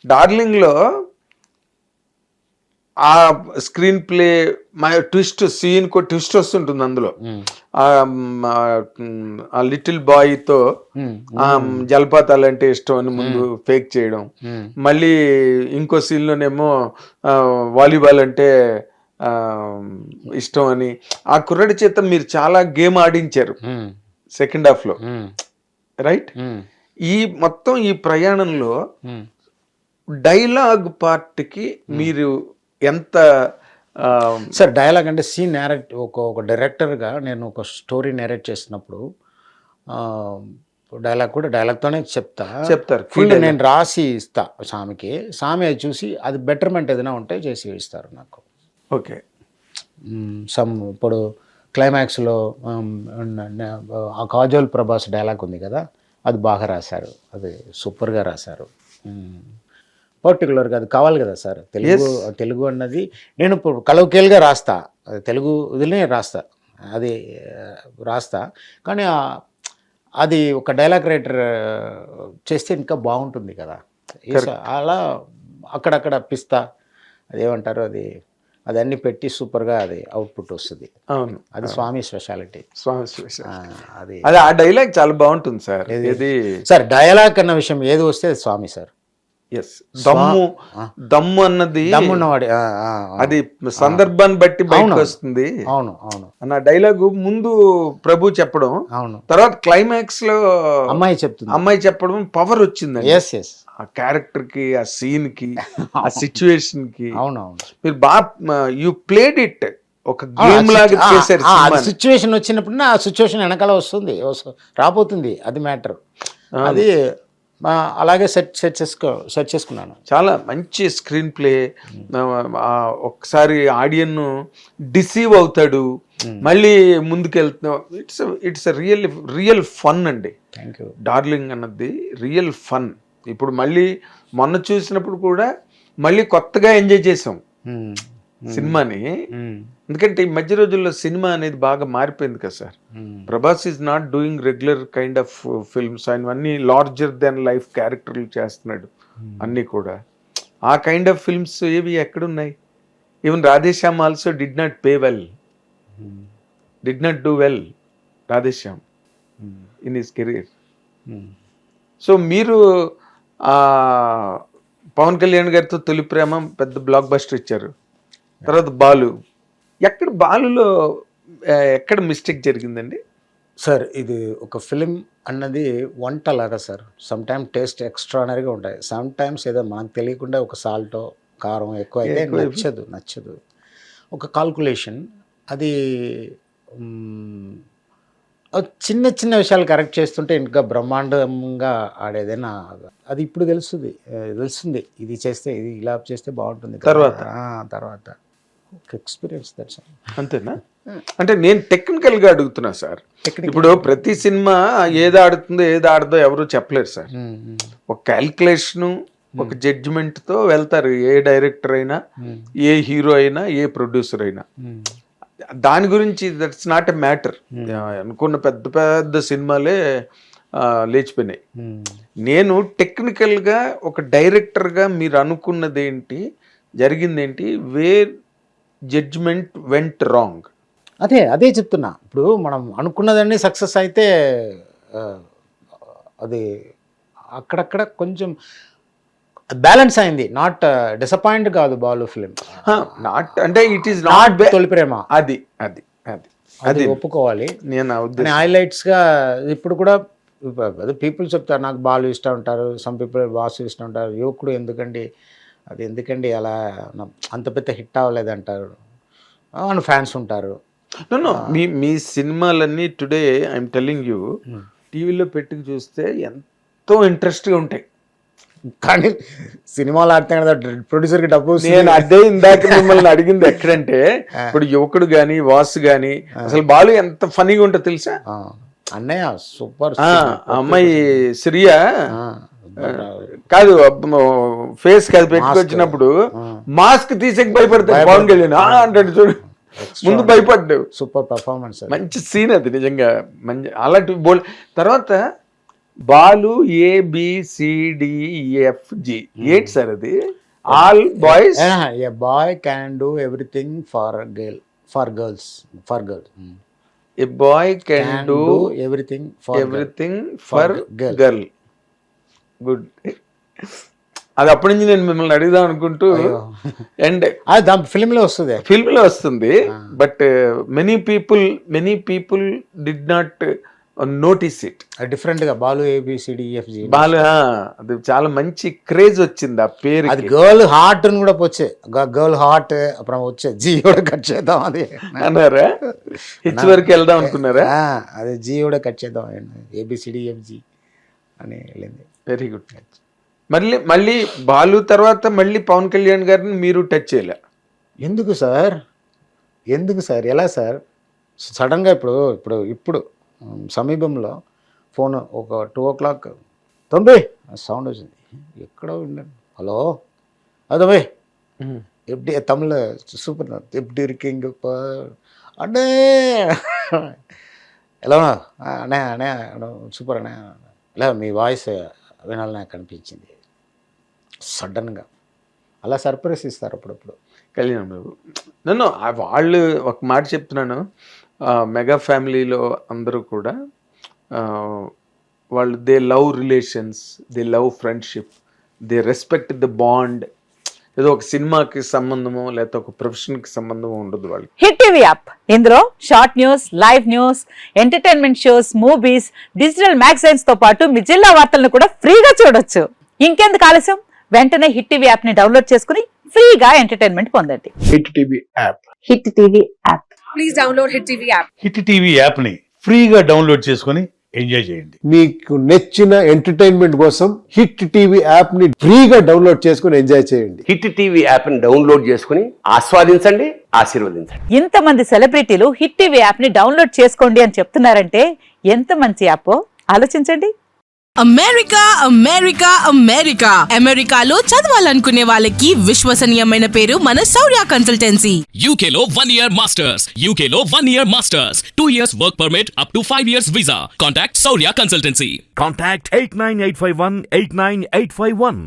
డార్లింగ్లో ఆ screen play twist scene twist వస్తుంటుంది అందులో. ఆ లిటిల్ బాయ్తో జలపాతాలు అంటే ఇష్టం అని ముందు ఫేక్ చేయడం, మళ్ళీ ఇంకో సీన్లోనేమో వాలీబాల్ అంటే ఇష్టం అని ఆ కుర్రడి చేత మీరు చాలా గేమ్ ఆడించారు సెకండ్ హాఫ్ లో, రైట్? ఈ మొత్తం ఈ ప్రయాణంలో డైలాగ్ పార్ట్కి మీరు ఎంత సార్? డైలాగ్ అంటే సీన్ నేరేట్ ఒక డైరెక్టర్గా నేను ఒక స్టోరీ నేరేట్ చేసినప్పుడు డైలాగ్ కూడా డైలాగ్తోనే చెప్తారు. ఫుల్ నేను రాసి ఇస్తా స్వామికి, స్వామి అది చూసి అది బెటర్మెంట్ ఏదైనా ఉంటే చేసి ఇస్తారు నాకు. ఓకే. ఇప్పుడు క్లైమాక్స్లో ఆ కాజోల్ ప్రభాస్ డైలాగ్ ఉంది కదా, అది బాగా రాశారు, అది సూపర్గా రాశారు. పర్టికులర్గా అది కావాలి కదా సార్. తెలుగు అన్నది నేను ఇప్పుడు కలవకేలుగా రాస్తా, తెలుగు ఇదినే రాస్తా, అది రాస్తా. కానీ అది ఒక డైలాగ్ రైటర్ చేస్తే ఇంకా బాగుంటుంది కదా. అలా అక్కడక్కడ పిస్తా అదేమంటారు అది అన్ని పెట్టి సూపర్గా అది అవుట్పుట్ వస్తుంది. అవును, అది స్వామి స్పెషాలిటీ. అది ఆ డైలాగ్ చాలా బాగుంటుంది సార్. ఇది సార్ డైలాగ్ అన్న విషయం ఏది వస్తే అది స్వామి సార్. దమ్ము అన్నది దమ్మున్నవాడి అది సందర్భాన్ని బట్టి బయటకు వస్తుంది. అవును అవును. అన్న డైలాగు ముందు ప్రభు చెప్పడం, అవును, తర్వాత క్లైమాక్స్ లో అమ్మాయి చెప్పడం పవర్ వచ్చింది ఆ క్యారెక్టర్ కి, ఆ సీన్ కి, ఆ సిచ్యువేషన్ కి. అవునవును. మీరు బాగా యూ ప్లేడ్ ఇట్ ఒక గేమ్ లాగా చేశారు. సిచ్యువేషన్ వచ్చినప్పుడు ఆ సిచ్యువేషన్ వెనకాల రాబోతుంది, అది మ్యాటర్. అది అలాగే సెట్ చేసుకున్నాను. చాలా మంచి స్క్రీన్ ప్లే. ఒకసారి ఆడియన్ డిసీవ్ అవుతాడు, మళ్ళీ ముందుకెళ్తున్నాం. ఇట్స్ రియల్ ఫన్ అండి. Thank you. డార్లింగ్ అన్నది రియల్ ఫన్. ఇప్పుడు మళ్ళీ మొన్న చూసినప్పుడు కూడా మళ్ళీ కొత్తగా ఎంజాయ్ చేసాం సినిమాని. ఎందుకంటే ఈ మధ్య రోజుల్లో సినిమా అనేది బాగా మారిపోయింది కదా sir. Prabhas is not doing regular kind of films. ఆయన అన్ని లార్జర్ దెన్ లైఫ్ క్యారెక్టర్లు చేస్తున్నాడు అన్నీ కూడా. ఆ కైండ్ ఆఫ్ ఫిల్మ్స్ ఏవి ఎక్కడున్నాయి? Even Radhe Shyam also did not do well Radhe Shyam in his career. So మీరు పవన్ కళ్యాణ్ గారితో తొలి ప్రేమ పెద్ద బ్లాక్ బస్టర్ ఇచ్చారు. తర్వాత బాలు. బాలులో ఎక్కడ మిస్టేక్ జరిగిందండి సార్? ఇది ఒక ఫిలిం అన్నది వంటలాగా సార్. సమ్ టైమ్ టేస్ట్ ఎక్స్ట్రానరీగా ఉంటాయి, సమ్ టైమ్స్ ఏదో మనకు తెలియకుండా ఒక సాల్టో కారం ఎక్కువ అయితే నచ్చదు. ఒక కాల్కులేషన్ అది. చిన్న చిన్న విషయాలు కరెక్ట్ చేస్తుంటే ఇంకా బ్రహ్మాండంగా ఆడేదైనా అది ఇప్పుడు తెలుస్తుంది ఇది చేస్తే, ఇది ఇలా చేస్తే బాగుంటుంది తర్వాత ఎక్స్పీరియన్స్. దట్స్ అంతేనా? అంటే నేను టెక్నికల్ గా అడుగుతున్నా సార్. ఇప్పుడు ప్రతి సినిమా ఏది ఆడుతుందో ఏది ఆడదో ఎవరు చెప్పలేరు సార్. ఒక క్యాల్కులేషన్, ఒక జడ్జిమెంట్ తో వెళ్తారు ఏ డైరెక్టర్ అయినా, ఏ హీరో అయినా, ఏ ప్రొడ్యూసర్ అయినా. దాని గురించి దట్స్ నాట్ ఎ మ్యాటర్. అనుకున్న పెద్ద పెద్ద సినిమాలే లేచిపోయినాయి. నేను టెక్నికల్గా ఒక డైరెక్టర్గా మీరు అనుకున్నది ఏంటి, జరిగిందేంటి, వేర్ జడ్జ్మెంట్ వెంట్ రాంగ్? అదే చెప్తున్నా. ఇప్పుడు మనం అనుకున్నదన్నీ సక్సెస్ అయితే అది అక్కడక్కడ కొంచెం బ్యాలెన్స్ అయింది. నాట్ డిసప్పాయింట్ కాదు బాలు ఫిలిం. నాట్ అంటే ఇట్ ఈస్ నాట్ తొలి ప్రేమ. అది ఒప్పుకోవాలి. నేను హైలైట్స్గా ఇప్పుడు కూడా పీపుల్ చెప్తారు నాకు బాలు ఇష్టం ఉంటారు, సమ్ పీపుల్ బాసు ఇష్టం ఉంటారు. యువకుడు ఎందుకండి అలా అంత పెద్ద హిట్ అవ్వలేదంటారు అని ఫ్యాన్స్ ఉంటారు. మీ సినిమాలన్నీ టుడే ఐఎమ్ టెల్లింగ్ యూ టీవీలో పెట్టుకు చూస్తే ఎంతో ఇంట్రెస్ట్గా ఉంటాయి. కానీ సినిమాలు ఆడితే కదా ప్రొడ్యూసర్కి డబ్బు. నేను అదే ఇందాక మిమ్మల్ని అడిగింది ఎక్కడంటే, ఇప్పుడు యువకుడు కానీ వాసు కానీ అసలు బాలు ఎంత ఫనీగా ఉంటుందో తెలుసా? అన్నయ్య సూపర్. అమ్మాయి శ్రియా కాదు, ఫేస్ కాదు పెట్టుకొచ్చినప్పుడు మాస్క్ తీసేకి భయపడతాడు పవన్ కళ్యాణ్ అంటాడు చూడు, ముందు భయపడ్డావు. సూపర్ పర్ఫార్మెన్స్, మంచి సీన్ అది నిజంగా. మంచి అలాంటి తర్వాత బాలు ABCDEFG ఏంటి సార్ అది? All boys a boy can do everything for girl for girls a boy can do everything everything for girl. Good. అది అప్పటి నుంచి నేను మిమ్మల్ని అడుగుదాం అనుకుంటూ అండ్ అది దాని ఫిల్మ్లో వస్తుంది, ఫిల్మ్లో వస్తుంది. But many people did not notice it. డిఫరెంట్గా బాలు ABCDEFG బాలు అది చాలా మంచి క్రేజ్ వచ్చింది ఆ పేరు. అది గర్ల్ హార్ట్ అని కూడా వచ్చే గర్ల్ హార్ట్ అప్పుడు వచ్చే జీ కూడా కట్ చేద్దాం అది అన్నారా? హెచ్ వరకు వెళ్దాం అనుకున్నారా? అది జీ కూడా కట్ చేద్దాం ABCDEFG అని వెళ్ళింది. Very good. మళ్ళీ బాలు తర్వాత మళ్ళీ పవన్ కళ్యాణ్ గారిని మీరు టచ్ చేయలే ఎందుకు సార్ ఎలా సార్? సడన్గా ఇప్పుడు సమీపంలో ఫోన్ ఒక 2 o'clock తొంభై సౌండ్ వచ్చింది. ఎక్కడో ఉండండి. హలో అదే எப்படி தமிழ் சூப்பர் எப்படி இருக்கீங்க அண்ணே ఎలా అనే అనే సూపర్ అనే ఇలా మీ వాయిస్ వినాలి నాకు అనిపించింది సడన్గా. అలా సర్ప్రైజ్ ఇస్తారు అప్పుడప్పుడు కళ్యాణ్ బాబు. నన్ను వాళ్ళు ఒక మాట చెప్తున్నాను, మెగా ఫ్యామిలీలో అందరూ కూడా వాళ్ళు they love relations, they love friendship, they respect the bond. ఏదో ఒక సినిమాకి సంబంధమో లేకపోతే ఒక ప్రొఫెషన్కి సంబంధమో ఉండదు వాళ్ళు. హిట్ టీవీ యాప్, ఇందులో short news, live news, entertainment shows, movies, digital magazines తో పాటు మీ జిల్లా వార్తలను కూడా ఫ్రీగా చూడొచ్చు. ఇంకెందుకు ఆలస్యం, వెంటనే హిట్ టీవీ యాప్ ని డౌన్లోడ్ చేసుకుని ఫ్రీగా ఎంటర్టైన్మెంట్ పొందండి. Hit TV app. Hit TV app. Please download hit TV app. Hit TV యాప్ని ఫ్రీగా డౌన్లోడ్ చేసుకొని ఎంజాయ్ చేయండి. మీకు నచ్చిన ఎంటర్టైన్మెంట్ కోసం హిట్ టీవీ యాప్ ని ఫ్రీగా డౌన్లోడ్ చేసుకుని ఎంజాయ్ చేయండి. హిట్ టీవీ యాప్ ని డౌన్లోడ్ చేసుకుని ఆస్వాదించండి, ఆశీర్వదించండి. ఇంతమంది సెలబ్రిటీలు హిట్ టీవీ యాప్ ని డౌన్లోడ్ చేసుకోండి అని చెప్తున్నారంటే ఎంత మంచి యాప్ ఆలోచించండి. అమెరికా అమెరికాలో చదవాలనుకునే వాళ్ళకి విశ్వసనీయమైన పేరు మన శౌర్య కన్సల్టెన్సీ. UK లో 1 year masters, UK లో 1 year masters, 2 years work permit up to 5 years visa. Contact Saurya Consultancy. Contact 89851 89851.